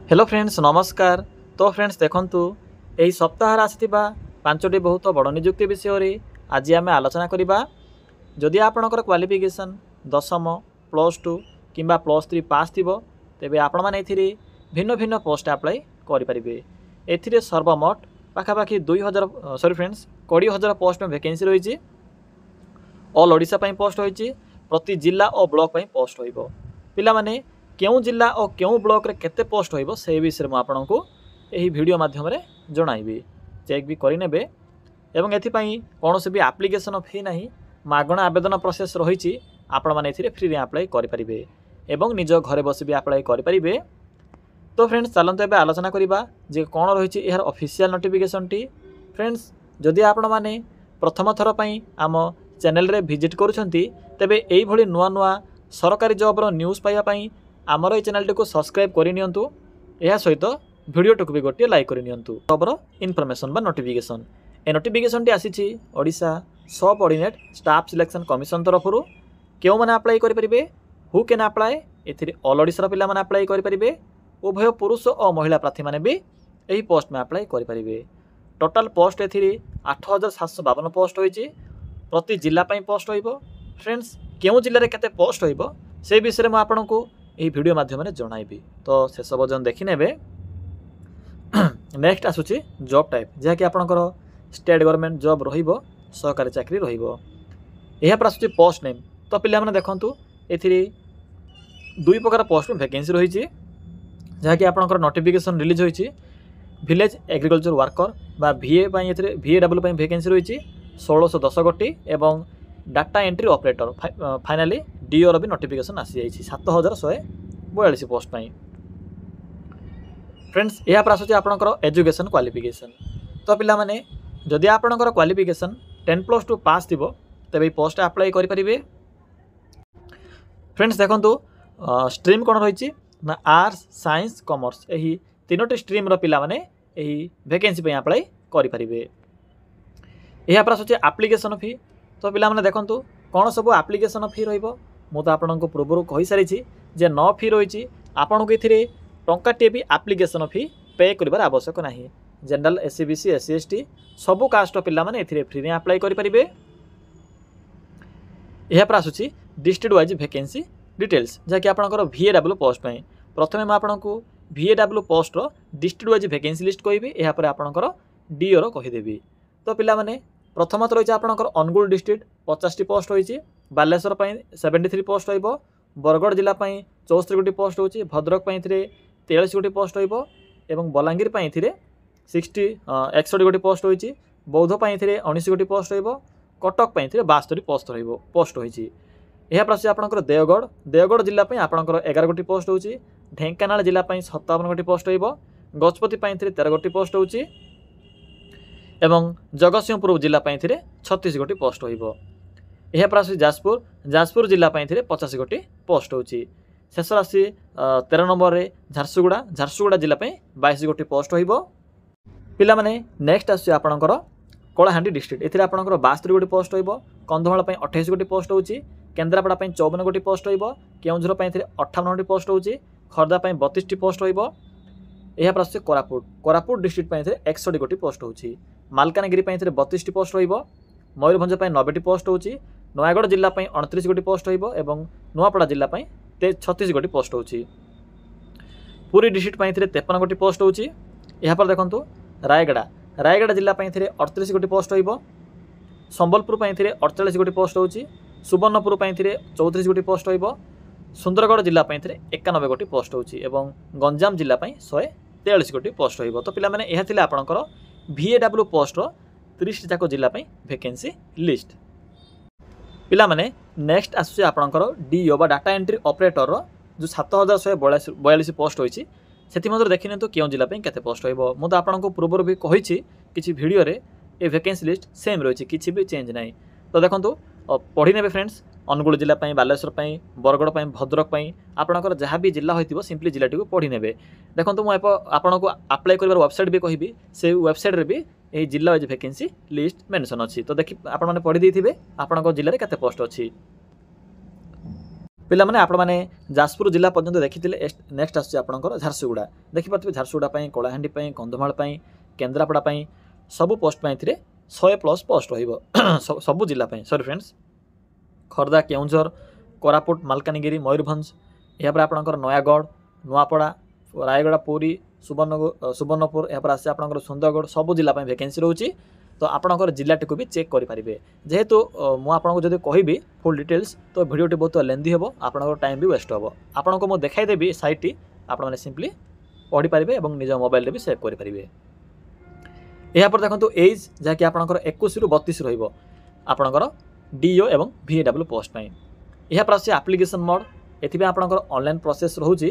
Hello friends नमस्कार। तो friends देखंतु एही सप्ताह आसिथिबा पांचटी बहुत बड़ नियुक्ति विषय रे आज आम आलोचना करिबा। जदि आपणकर क्वालिफिकेशन दशम प्लस टू किंबा प्लस थ्री पास थिबो तेबे आपण माने एथिरे भिन्न भिन्न पोस्ट अप्लाई करि परिबे। एथिरे सर्वमोट पाखापाखि 2000 सॉरी फ्रेंड्स 20000 पोस्ट में वैकेंसी रही। ऑल ओडिशा पई पोस्ट होईची। प्रति जिला और ब्लॉक पई पोस्ट होइबो। पिला माने केउं जिला और केउं ब्लॉक रे केते पोस्ट होइबो से विषय में आपनको एही वीडियो माध्यम रे जणाइबी। चेक भी करि नेबे एवं एथि पई कोनोसे भी एप्लीकेशन फी नाही, मागणा आवेदन प्रोसेस रहिची। आपण माने एथिरे फ्री रे अप्लाई करि परिबे एवं निज घरे बसी भी अप्लाई करि परिबे। तो फ्रेंड्स चलंतु एबे आलोचना करिबा जे कोन रहिची एहर ऑफिशियल नोटिफिकेशन टी। फ्रेंड्स जदि आपण माने प्रथम थर पई आम चैनल रे विजिट करूछंती तेबे एई भली नुआ नुआ सरकारी जॉब रो न्यूज़ पाइबा पई आमर ये चैनल को सब्सक्राइब करनियंतु। यह सहित वीडियो टुक भी गोटे लाइक करनियंतु। जॉबर इनफॉरमेशन बा नोटिफिकेशन ए नोटिफिकेशन टी आसीछि ओडिशा सब ऑर्डिनेट स्टाफ सिलेक्शन कमिशन तरफ केउ माने अप्लाई करि परिबे, हु कैन अप्लाई। एथिरे ऑल ओडिशा पिला माने अप्लाई करि परिबे। उभय पुरुष और महिला प्रार्थी माने भी एही पोस्ट में अप्लाई करि परिबे। टोटल पोस्ट एथिरे 8752 पोस्ट होईछि। प्रति जिला पई पोस्ट होइबो। फ्रेंड्स केउ जिल्ला रे केते पोस्ट होइबो से विषय में आपनको यही वीडियो माध्यम जणाइबी। तो शेष पर्यटन देखि नेबे। नेक्स्ट आसुची जॉब टाइप जहाँकि आपणकर स्टेट गवर्नमेंट जॉब रहिबो, सरकारी चाकरी रहिबो। एहा पर आसुची पोस्ट नेम। तो पिला माने देखंतु एथिरे दुई प्रकार पोस्ट में वैकेंसी रहिछि जहाँकि आपणकर नोटिफिकेशन रिलीज होईछि। विलेज एग्रीकल्चर वर्कर बा VA पई एथिरे VAW पई वैकेंसी रहिछि 1610 गोटी एवं data entry operator finally DO रो भी नोटिफिकेशन आसी जाइछि 7142 पोस्ट पाई। फ्रेंड्स यह पर आसुछि आपणकर एजुकेशन क्वालिफिकेशन। तो पिला माने जदि आपणकर क्वालिफिकेशन 10+2 पास थिबो तबे पोस्ट अप्लाई करि परिबे। फ्रेंड्स देखंतु स्ट्रीम कोन रहिछि ना आर्ट्स साइंस कॉमर्स एही तीनोटी स्ट्रीम रो पिला माने एही वैकेंसी पे अप्लाई करि परिबे। यह पर आसुछि एप्लीकेशन फी। तो पिला माने देखंतु कोन सब एप्लीकेशन फी रहिबो मु तो आपनको पूर्व कहि सारिछि जे न फी रहिछि। आपनको एथिरे टंकाटे भी एप्लीकेशन फी पे करिबार आवश्यक नाही। General SC BC SC ST सबु कास्ट पिला माने एथिरे फ्री रे अप्लाई करि परिबे। यह पर आसुछि डिस्ट्रिक्ट वाइज वैकेंसी डिटेल्स जहाँकि आपणकर VAW पोस्ट पई। प्रथमे मैं आपनको VAW पोस्ट रो डिस्ट्रिक्ट वाइज वैकेंसी लिस्ट कहबी। यह पर आपणकर DO रो कहि देबी। तो पिला माने प्रथमत रही आपणकर अनुगुल डिस्ट्रिक्ट 50 पोस्ट होईछि। बालेश्वर पई 73 पोस्ट होइबो। बरगढ़ जिला पई 64 गोटी पोस्ट होछि। भद्रक पई एथिरे 43 गोटी पोस्ट होइबो एवं बलांगीर पई एथिरे 61 गोटी पोस्ट होईछि। बौद्ध पई एथिरे 19 गोटी पोस्ट होइबो। कटक पई एथिरे 72 पोस्ट होईछि। एहा प्रति आपणकर देवगढ़ जिला पई आपणकर 11 गोटी पोस्ट होछि। ढेंकानाल जिला पई 57 गोटी पोस्ट होइबो। गजपति पई एथिरे 13 गोटी पोस्ट होछि एवं जगतसिंहपुर जिला पई एथिरे 36 गोटी पोस्ट होइबो। एहा पर आसी जाजपुर जिला पई एथिरे 85 गोटी पोस्ट होछि। शेष राशि 13 नंबर रे झारसुगुड़ा जिला पई 22 गोटी पोस्ट होइबो। पिला माने नेक्स्ट आसी आपणकर कलाहांडी डिस्ट्रिक्ट एथिरे आपणकर 72 गोटी पोस्ट होइबो। कंधमाल पई 28 गोटी पोस्ट होछि। केन्द्रापड़ा पई 54 गोटी पोस्ट होइबो। केउंझर पई एथिरे 58 गोटी पोस्ट होछि। खर्दा पई 32 टी पोस्ट होइबो। एहा पर आसी कोरापुट डिस्ट्रिक्ट पई एथिरे 61 गोटी पोस्ट होछि। मालकानगिरी पई एथिरे 32 टी पोस्ट होइबो। मयूरभंज पई 90 टी पोस्ट होछि। नयागढ़ जिला पई 29 गोटी पोस्ट होइबो एवं नुआपड़ा जिला पई 36 गोटी पोस्ट होछि। पुरी डिस्ट्रिक्ट पई एथिरे 53 गोटी पोस्ट होछि। एहा पर देखंतु रायगढ़ जिला पई एथिरे 38 गोटी पोस्ट होइबो। संबलपुर पई एथिरे 48 गोटी पोस्ट होछि। सुवर्णपुर पई एथिरे 34 गोटी पोस्ट होइबो। सुंदरगढ़ जिला पई एथिरे 91 गोटी पोस्ट होछि एवं गंजाम जिला पई 143 गोटी पोस्ट होइबो। तो पिला माने एहा थिले आपणकर VAW पोस्ट रो 30 जाक जिला पई वैकेंसी लिस्ट। पिला माने नेक्स्ट आसुछि आपणकर DO बा डाटा एंट्री ऑपरेटर रो जो 7142 पोस्ट होईछि सेति मधुर देखिनतु केउ जिला पई केते पोस्ट होइबो। मु तो आपनको पूर्व भी कहिछि किछि वीडियो रे ए वैकेंसी लिस्ट सेम रहिछि, किछि भी चेंज नाही। तो देखंतु पढ़ी नेबे फ्रेंड्स अनुगुल जिला पई, बालेश्वर पई, बरगढ़ पई, भद्रक पई आपणकर जहाँ भी जिला होइतिबो सिंपली जिलाटी को पढ़ी नेबे। देखंतु मु आपनको अप्लाई करबार वेबसाइट भी कहिबी। से वेबसाइट रे भी एही जिला वाइज वैकेंसी लिस्ट मेंशन अछि। तो देखि आपण माने पढ़ी दैथिबे आपणको जिल्ला रे केते पोस्ट अछि। ପିଲାମାନେ ଆପଣମାନେ ଯାଜପୁର ଜିଲ୍ଲା ପର୍ଯ୍ୟନ୍ତ ଦେଖିଥିଲେ। ନେକ୍ସଟ ଆସୁଛି ଆପଣଙ୍କର ଝାରସୁଗୁଡ଼ା। ଦେଖିପାରୁଥିବେ ଝାରସୁଗୁଡ଼ା ପାଇଁ, କଳାହାଣ୍ଡି ପାଇଁ, କନ୍ଧମାଳ ପାଇଁ, କେନ୍ଦ୍ରାପଡ଼ା ପାଇଁ ସବୁ ପୋଷ୍ଟ ପାଇଁ ଏଥିରେ 100+ ପୋଷ୍ଟ ରହିବ ସବୁ ଜିଲ୍ଲା ପାଇଁ। ସରି ଫ୍ରେଣ୍ଡସ୍, ଖୋର୍ଦ୍ଧା, କେଉଁଝର, କୋରାପୁଟ, ମାଲକାନଗିରି, ମୟୂରଭଞ୍ଜ, ଏହାପରେ ଆପଣଙ୍କର ନୟାଗଡ଼, ନୂଆପଡ଼ା, ରାୟଗଡ଼ା, ପୁରୀ, ସୁବର୍ଣ୍ଣପୁର, ଏହାପରେ ଆସେ ଆପଣଙ୍କର ସୁନ୍ଦରଗଡ଼, ସବୁ ଜିଲ୍ଲା ପାଇଁ ଭ୍ୟାକେନ୍ସି ରହୁଛି। ତ ଆପଣଙ୍କର ଜିଲ୍ଲାଟିକୁ ବି ଚେକ୍ କରିପାରିବେ। ଯେହେତୁ ମୁଁ ଆପଣଙ୍କୁ ଯଦି କହିବି ଫୁଲ୍ ଡିଟେଲ୍ସ ତ ଭିଡ଼ିଓଟି ବହୁତ ଲେନ୍ଦି ହେବ, ଆପଣଙ୍କର ଟାଇମ୍ ବି ୱେଷ୍ଟ ହେବ। ଆପଣଙ୍କୁ ମୁଁ ଦେଖାଇଦେବି ସାଇଟ୍ଟି, ଆପଣମାନେ ସିମ୍ପଲି ପଢ଼ିପାରିବେ ଏବଂ ନିଜ ମୋବାଇଲରେ ବି ସେଭ୍ କରିପାରିବେ। ଏହାପରେ ଦେଖନ୍ତୁ ଏଜ୍, ଯାହାକି ଆପଣଙ୍କର 21ରୁ 32 ରହିବ ଆପଣଙ୍କର DO ଏବଂ VAW ପୋଷ୍ଟ ପାଇଁ। ଏହାପରେ ଆସୁଛି ଆପ୍ଲିକେସନ୍ ମୋଡ଼। ଏଥିପାଇଁ ଆପଣଙ୍କର ଅନଲାଇନ୍ ପ୍ରୋସେସ୍ ରହୁଛି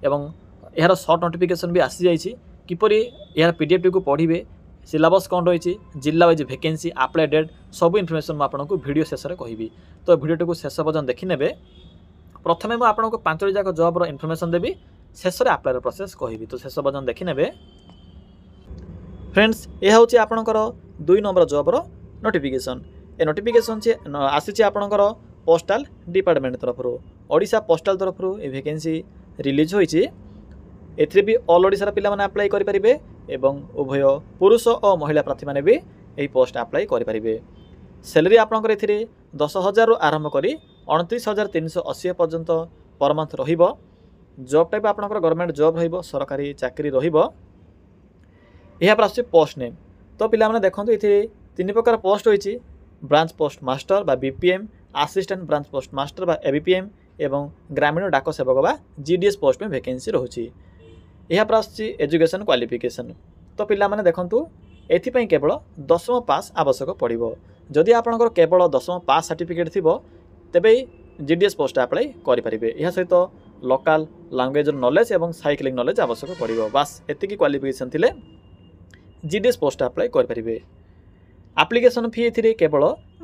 ଏବଂ ଏହାର ସର୍ଟ ନୋଟିଫିକେସନ୍ ବି ଆସିଯାଇଛି। କିପରି ଏହାର PDFଟିକୁ ପଢ଼ିବେ, ସିଲାବସ୍ କ'ଣ ରହିଛି, ଜିଲ୍ଲା ୱାଇଜ୍ ଭ୍ୟାକେନ୍ସି, ଆପ୍ଲାଏ ଡେଟ୍, ସବୁ ଇନଫର୍ମେସନ୍ ମୁଁ ଆପଣଙ୍କୁ ଭିଡ଼ିଓ ଶେଷରେ କହିବି। ତ ଭିଡ଼ିଓଟିକୁ ଶେଷ ପର୍ଯ୍ୟନ୍ତ ଦେଖିନେବେ। ପ୍ରଥମେ ମୁଁ ଆପଣଙ୍କୁ 5ଟି ଯାକ ଜବ୍ର ଇନଫର୍ମେସନ୍ ଦେବି, ଶେଷରେ ଆପ୍ଲାଏର ପ୍ରୋସେସ୍ କହିବି। ତ ଶେଷ ପର୍ଯ୍ୟନ୍ତ ଦେଖିନେବେ। फ्रेंड्स यह हूँ आपणकर 2 नंबर जॉबर नोटिफिकेशन। ए नोटिफिकेशन आसी आपणकर पोस्टाल डिपार्टमेंट तरफ ओडिशा पोस्टाल तरफ ये वैकेंसी रिलीज होती। एथि भी ऑल ओडिशा पिला माने अप्लाई करेंगे एवं उभय पुरुष और महिला प्रार्थी मैंने भी यही पोस्ट अप्लाई करेंगे। सैलरी आपंकर ए 10,000 रु आरंभ कर 29,380 पर्यंत पर मंथ रहिबो। जॉब टाइप आपंकर गवर्नमेंट जॉब रहिबो, सरकारी चाकरी रहिबो। यहाँ पर आस पोस्ट नेम। तो पिला माने देखो ये 3 प्रकार पोस्ट होती, ब्रांच पोस्ट मास्टर बा BPM, assistant branch post master बा ABPM एवं ग्रामीण डाक सेवक बा GDS पोस्ट में वैकेंसी रोचे। यहाँ पर आस एजुकेशन क्वालिफिकेशन। तो पिला माने देखो एथिपाई केवल 10वीं पास आवश्यक पड़ो। जदि आपंकर केवल 10वीं पास सर्टिफिकेट थी तेबे GDS पोस्ट अप्लाई करेंगे। यह सहित लोकल लैंग्वेज नॉलेज एवं साइक्लिंग नॉलेज आवश्यक पड़ो। बास एतिकी क्वालिफिकेशन थिले GDS पोस्ट अप्लाई करेंगे। एप्लिकेशन फी ए केवल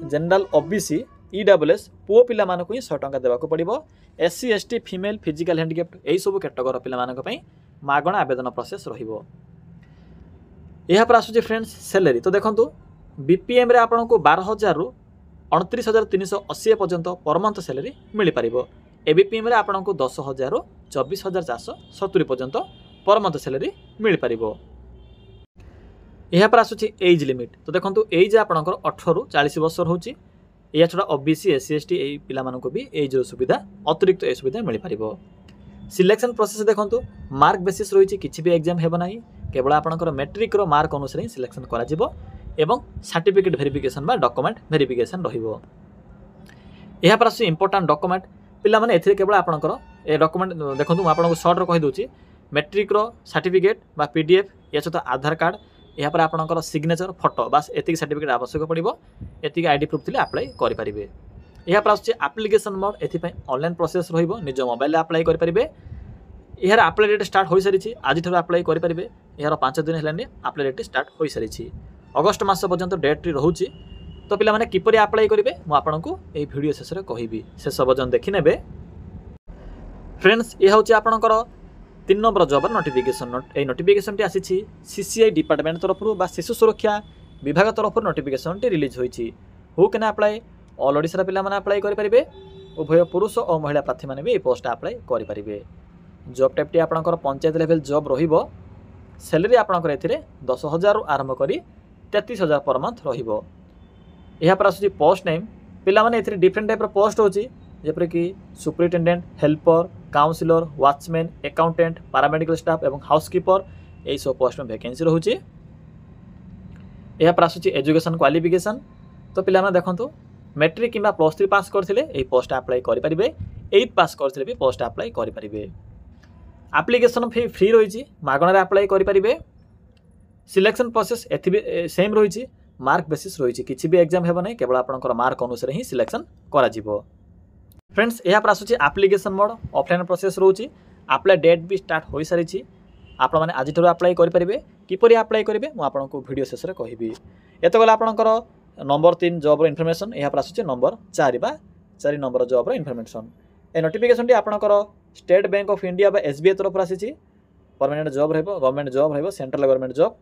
जनरल OBC EWS पुओ पिला मानक ही 100 टंका देवाक पड़ो। SC ST female physical handicapped यही सब कैटेगरी पिला मानक पई मागणा आवेदन प्रोसेस रहिबो। यहाँ पर आसुची फ्रेंड्स सैलरी। तो देखो BPM रे आपन को 12,000 रु 29,380 पर्यंत पर मंथ सैलरी मिल पारिबो। ABPM रे आपन को 10,000 रु 24,470 पर्यंत पर मंथ सैलरी मिल पारिबो। यहाँ पर आसुची एज लिमिट। तो देखो एज आपंकर 18 रु 40 वर्ष रोचे। या छड़ा OBC SC ST यही पिला मानक भी एज सुविधा अतिरिक्त ए सुविधा मिल पारिबो। सिलेक्शन प्रोसेस देखो मार्क बेसिस रही, किसी भी एग्जाम हेब ना, केवल आपंकर मैट्रिक रो मार्क अनुसार ही सिलेक्शन करा जिवो एवं सर्टिफिकेट वेरिफिकेशन बा डॉक्यूमेंट वेरिफिकेशन रहिबो। यहाँ पर आसुची इंपोर्टेंट डॉक्यूमेंट। पिला माने एथिरे केवल आपंकर ए डॉक्यूमेंट देखो मुझे आपको सर्ट रो कहि दोची। मैट्रिक रो सर्टिफिकेट बा PDF, या सहित आधार कार्ड, यहाँ पर आपंकर सिग्नेचर फोटो, बास एतिक सर्टिफिकेट आवश्यक पड़ो। एतिक ID प्रूफ थिले अप्लाई करेंगे। यहाँ पर आसुची एप्लिकेशन मोड। एथिपाई ऑनलाइन प्रोसेस रहिबो, निज मोबाइल अप्लाई करेंगे। यार अप्लाई डेट स्टार्ट हो सारी, आज अप्लाई करेंगे। यार 5 दिन है अप्लाई डेट स्टार्ट हो सारी, अगस्ट मास पर्यंत डेट रोचे। तो पिला माने किपरि अप्लाई करेंगे मुझे आपको ये वीडियो शेष में कहबी, शेष पर्यंत देखिने। फ्रेंड्स यह हूँ आपंकर 3 नंबर जॉब नोटिफिकेशन। ये नोटिफिकेशन टी आसी CCI डिपार्टमेंट तरफ बा शिशु सुरक्षा विभाग तरफ नोटिफिकेशन टी रिलीज होती। Who can apply all Odisha पिला माने अप्लाई करेंगे। उभय पुरुष और महिला प्रार्थी मैंने भी पोस्ट अप्लाई करेंगे। जॉब टाइप टी आपंकर पंचायत लेवल जॉब रहिबो। सैलरी आपंकर ए 10,000 रु आरंभ कर 33,000 पर मंथ रहिबो। यहाँ पर आसुची पोस्ट नेम। पिला माने एथिरे डिफरेंट टाइप पोस्ट होची, जेपरि कि superintendent, helper, counsellor, watchman, accountant, paramedical staff एवं हाउसकीपर यही सब पोस्ट में वैकेंसी रोचे। यहाँ पर आसुची एजुकेशन क्वालिफिकेशन। तो पिला माने देखंतु मैट्रिक किंबा +3 पास करथिले एही पोस्ट अप्लाई करेंगे। 8 पास करथिले भी पोस्ट अप्लाई करेंगे। एप्लिकेशन फी फ्री रही, मागणार अप्लाई करेंगे। सिलेक्शन प्रोसेस एथि सेम रही, मार्क बेसिस रही, किसी भी एग्जाम हेब ना, केवल आपंकर मार्क अनुसार ही सिलेक्शन करा जिवो। फ्रेंड्स यहाँ पर आसुची एप्लिकेशन मोड। ऑफलाइन प्रोसेस रोचे। अप्लाई डेट भी स्टार्ट हो सारी, आप आज अप्लाई करेंगे। किपरि अप्लाई करेंगे मुझे आपको वीडियो शेष में कहबी। एत गला आपंकर नंबर 3 जॉब इनफॉरमेशन। यहाँ पर आसुची नंबर 4 बा 4 नंबर जॉब इनफॉरमेशन। ए नोटिफिकेशन टी आपंकर स्टेट बैंक ऑफ इंडिया बा SBI तरफ आसी। परमानेंट जॉब रहिबो, गवर्नमेंट जॉब रहिबो, सेंट्रल गवर्नमेंट जॉब।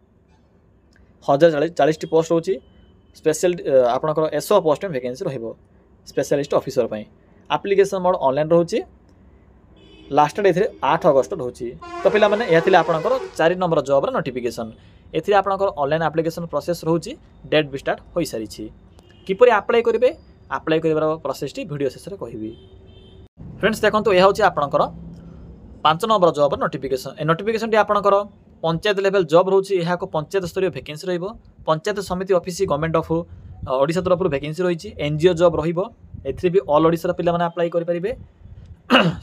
1040 पोस्ट रोची। स्पेशल आपंकर SO पोस्ट में वैकेंसी रहिबो, स्पेशलिस्ट ऑफिसर पई। आप्लिकेसन मोड ऑनलाइन रोचे लास्ट डेट 8 अगस्त रोचे। तो पिला माने यह थिला आपनकर 4 नंबर जॉब रा नोटिफिकेशन। एथिरे आपनकर ऑनलाइन एप्लिकेशन प्रोसेस रोचे डेट भी स्टार्ट होई सारी छी। किपरि अप्लाई करिवे अप्लाई करिवार प्रोसेस टी वीडियो शेष रे कहिबी। फ्रेंड्स देखंतु यह होची आपनकर 5 नंबर जॉब रा नोटिफिकेशन। ए नोटिफिकेशन टी आपनकर पंचायत लेवल जॉब रोचे। यह को पंचायत स्तरीय वैकेंसी रहइबो। पंचायत समिति ऑफिस गवर्नमेंट ऑफ ओडिशा तरफ वैकेंसी रही। एनजीओ जॉब रहिबो। एथिरे भी ऑल ओडिशा पिला माने अप्लाई करि परिबे।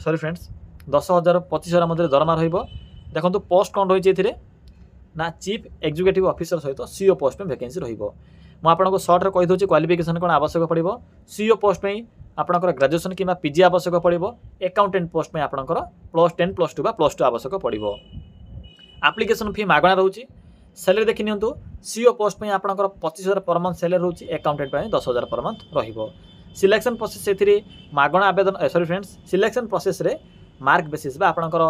सॉरी फ्रेंड्स 10,000 25,000 मध्य दरमा रहिबो। देखंतु पोस्ट कोन रही एथिरे ना चीफ एग्जीक्यूटिव ऑफिसर सहित सीईओ पोस्ट में वैकेंसी रहिबो। मु आपनको शॉर्ट रे कहि दोची क्वालिफिकेशन कोन आवश्यक पड़िबो। सीईओ पोस्ट में आपनकर ग्रेजुएशन किमा पीजी आवश्यक पड़िबो। अकाउंटेंट पोस्ट में आपनकर +10 +2 बा +2 आवश्यक पड़िबो। एप्लिकेशन फी मागणा रहउची। सैलरी देखि नियंतु सीईओ पोस्ट में आपनकर 25,000 पर मंथ सैलरी रहउची। अकाउंटेंट में 10,000 पर मंथ रहिबो। सिलेक्शन प्रोसेस एथिरे मागणा आवेदन सॉरी फ्रेंड्स सिलेक्शन प्रोसेस रे मार्क बेसिस बा आपनकर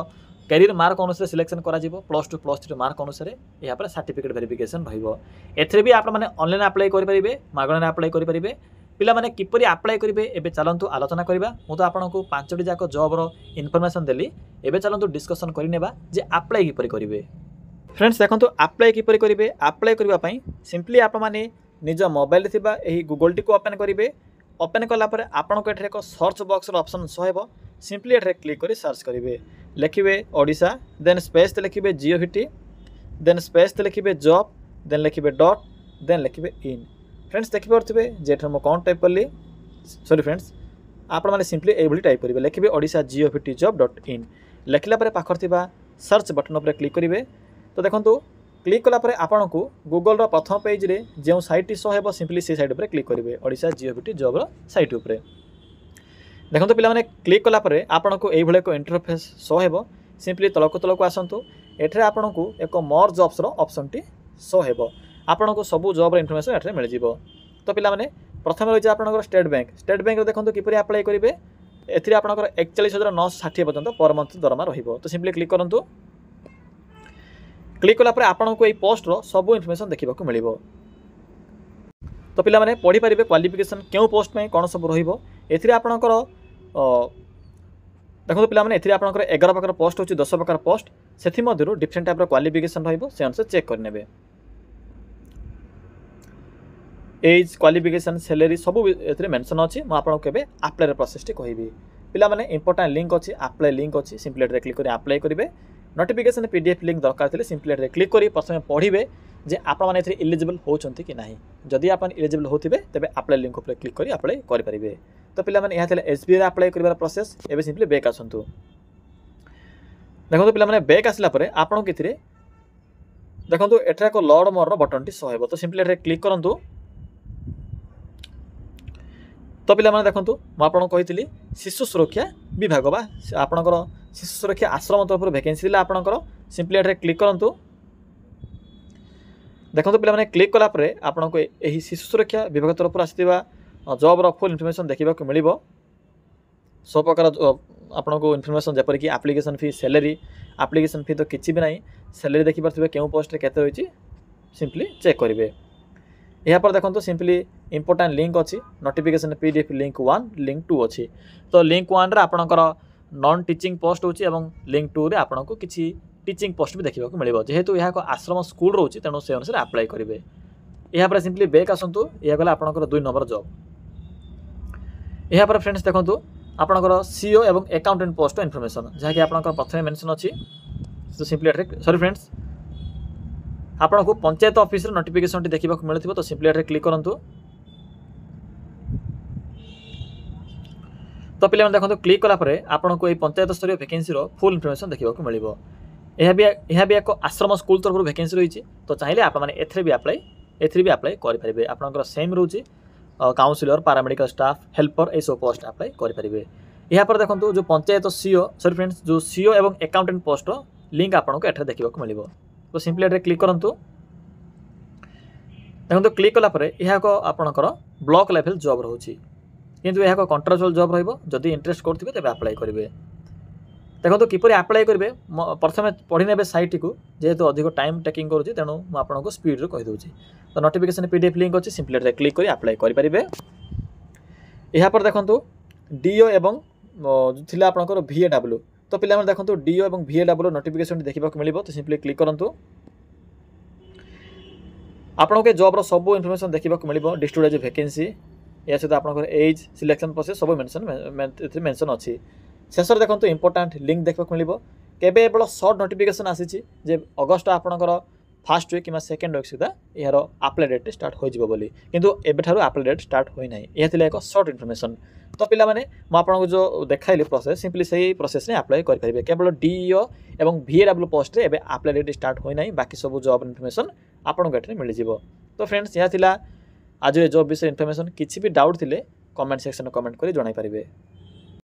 कैरियर मार्क अनुसार सिलेक्शन करा जिवो। +2 +3 मार्क अनुसार या पर सर्टिफिकेट वेरिफिकेशन रहिबो। एथिरे भी आप माने ऑनलाइन अप्लाई करि परिबे मागणा अप्लाई करि परिबे। पिला माने किपरि अप्लाई करिवे एबे चलंतु आलोचना करिबा। मु तो आपनको 5टी जाक जॉब रो इन्फॉर्मेशन देली। एबे चलंतु डिस्कशन करि नेबा जे अप्लाई किपरि करिवे। फ्रेंड्स देखंतु अप्लाई किपरि करिवे। अप्लाई करिवा पई सिंपली आप माने निज मोबाइल थिबा एही गूगल टी को ओपन करिवे। ओपन कला परे आपनको एठरे एक सर्च बॉक्स रो ऑप्शन सहेबो। सिंपली एठरे क्लिक करि सर्च करिवे। लिखिबे ओडिशा देन स्पेस ते लिखिबे जीओवीटी देन स्पेस ते लिखिबे जॉब देन लिखिबे डॉट देन लिखिबे इन। फ्रेंड्स देखि पारथिबे जेठर मो कोन टाइप करली सॉरी फ्रेंड्स आपण माने सिंपली एभली टाइप करिवे। लिखिबे ओडिशा जीओवीटी जॉब डॉट इन। लिखला परे पाखर थिबा सर्च बटन पर क्लिक करिवे। तो देखंतु क्लिक कला परे आपनको गूगल रो प्रथम पेज रे जे साइट शो हेबो सिंपली से साइट पर क्लिक करिवे ओडिशा जीओवीटी जॉब रो साइट ऊपर। देखो पिला माने क्लिक कला परे आपनको एई भले को इंटरफेस शो हेबो। सिंपली तलको आसंतु। एठरे आपनको एक मोर जॉब्स रो ऑप्शन टी शो हेबो। आपनको सब जॉब रो इन्फॉर्मेशन एठरे मिल जिवो। तो पिला माने प्रथम रही आपनको स्टेट बैंक रो देखंतु किपरि अप्लाई करिवे। एथिरे आपनको 41,960 पर्यंत पर मंथ दरमा रहिबो। तो सिंपली क्लिक करंतु। क्लिक कला परे आपनको एई पोस्ट रो सब इन्फॉर्मेशन देखिबा को मिलिबो। तो पिला माने पढ़ी परिबे क्वालिफिकेशन केउ पोस्ट में कोन सब रहिबो। एथिरे आपनकर देखो पिला माने एथिरे आपनकर 11 प्रकार पोस्ट होची 10 प्रकार पोस्ट सेथि मध्यरु डिफरेंट टाइप रो क्वालिफिकेशन रहिबो से अनुसार चेक कर नेबे। एज क्वालिफिकेशन सैलरी सब एथिरे मेंशन अछि। म आपन केबे अप्लाई रे प्रोसेस टी कहिबी। पिला माने इंपोर्टेंट लिंक अछि अप्लाई लिंक अछि। सिंपली एठरे क्लिक करी अप्लाई करिवे। नोटिफिकेशन पीडीएफ लिंक दरकार थिले सिंपली एठरे क्लिक करी प्रथमे पढिबे जे आपण माने एथिरे एलिजिबल होचंती कि नाही। जदि आपण एलिजिबल होथिबे तबे अप्लाई लिंक ऊपर क्लिक करी अप्लाई करि परिबे। तो पिला माने यहा थिले एसबीआई रे अप्लाई करिवार प्रोसेस। एबे सिंपली बैक आसंतु। देखो पिला माने बैक आसला परे आपण केथिरे देखंतु एठरा को लॉर्ड मोर रो बटन टी शो हेबो। तो सिंपली एठरे क्लिक करंतु। तो पिला माने देखंतु म आपण कहितली शिशु सुरक्षा विभाग बा आपणकर शिशु सुरक्षा आश्रम तरफ वैकेंसी दिला आपणकर सिंपली एठरे क्लिक करंतु। देखंतु पिला माने क्लिक कला परे आपनको एही शिशु सुरक्षा विभाग तरफ आसीबा जॉब रो फुल इन्फॉर्मेशन देखिबा को मिलिबो। सब प्रकार आपनको इन्फॉर्मेशन जेपर कि एप्लिकेशन फी सैलरी एप्लिकेशन फी तो किछि भी नाही। सैलरी देखि परथिबे केउ पोस्ट रे केते होईची सिंपली चेक करिवे। यहाँ पर देखो सिंपली इंपोर्टेंट लिंक अच्छी नोटिफिकेशन पीडीएफ लिंक 1 लिंक 2 अच्छी। तो लिंक 1 रे आपणकर नॉन टीचिंग पोस्ट होची एवं लिंक 2 रे आपनको किछि टीचिंग पोस्ट भी देखा मिले। जेहेतु यह आश्रम स्कूल रोचे तेणु से अनुसार अप्लाई करेंगे। यहाँ पर सिंपली बैक आसतु। यह गला आपणकर 2 नंबर जॉब। यहाँ पर फ्रेंड्स देखो आपणकर सीईओ एवं अकाउंटेंट पोस्ट इन्फॉर्मेशन जहाँकि आपणकर प्रथम मेंशन अच्छी। तो सिंपली सॉरी फ्रेंड्स आपको पंचायत ऑफिस नोटिफिकेशन टी देखा मिलूँ। तो सिंपली एठरे क्लिक करंतु। तो पिले देखो क्लिक कला परे आपको पंचायत स्तरीय वैकेंसी रो फुल इन्फॉर्मेशन देखा मिलिबो। यह भी एक आश्रम स्कूल तरफ वैकेंसी रही। तो चाहिए आप एथरे भी अप्लाई करेंगे। आपंकर सेम रोचे काउंसिलर पारामेडिकल स्टाफ हेल्पर ये सब पोस्ट अप्लाई करेंगे। यहाँ पर देखो जो पंचायत सीईओ सॉरी फ्रेंड्स जो सीईओ एवं अकाउंटेंट पोस्ट लिंक आपको एठरे देखा मिले। तो सिंपली एठरे क्लिक करंतु। देखो क्लिक कला परे यह आपणकर ब्लॉक लेवल जॉब रोचे किंतु यह कंट्राक्चुअल जॉब रहिबो। जदि इंटरेस्ट करथिबे तबे अप्लाई करेंगे। देखो तो किपरि अप्लाई करेंगे प्रथम पढ़ी ने साइट को जेहेतु अधिक टाइम टेकिंग करुँच तेणु मुझे स्पीड रे कहि दूची। तो नोटिफिकेशन पीडीएफ लिंक अच्छी सिंपली क्लिक कर अप्लाई करेंगे। यहाँ पर देखो डीओ एवं थिला आपनकर VAW तो पिला देखो डीओ एवं VAW नोटिफिकेशन देखा मिले तो सिंपली क्लिक करूँ आपन के जॉब रो सब इनफॉरमेशन देखा मिले डिस्ट्रिब्यूट वैकेंसी या सहित आपन एज सिलेक्शन प्रोसेस सब मेंशन अच्छी शेष देखो इंपोर्टाट लिंक देखा मिले केबे केवल सर्ट नोटिफिकेशन आसी जे अगस्ट आपनकर फास्ट वीक कि सेकेंड वीक सुधा यार अप्लाई डेट स्टार्ट हो बोली किंतु एबेठारु अप्लाई डेट स्टार्ट होई नाही यह थिला एक सर्ट इनफॉरमेशन तो पिला माने म आपनको जो देखाइली प्रोसेस सिंपली सही प्रोसेस ने अप्लाई कर परिबे केवल डीईओ एवं VAW पोस्ट रे एबे अप्लाई डेट स्टार्ट होई नाही बाकी सब जॉब इनफॉरमेशन आपनको एठरे मिल जिवो तो फ्रेंड्स यह थिला आज जॉब विषय इनफॉरमेशन किछि भी डाउट थिले कमेंट सेक्शन में कमेंट करी जणाई परिबे।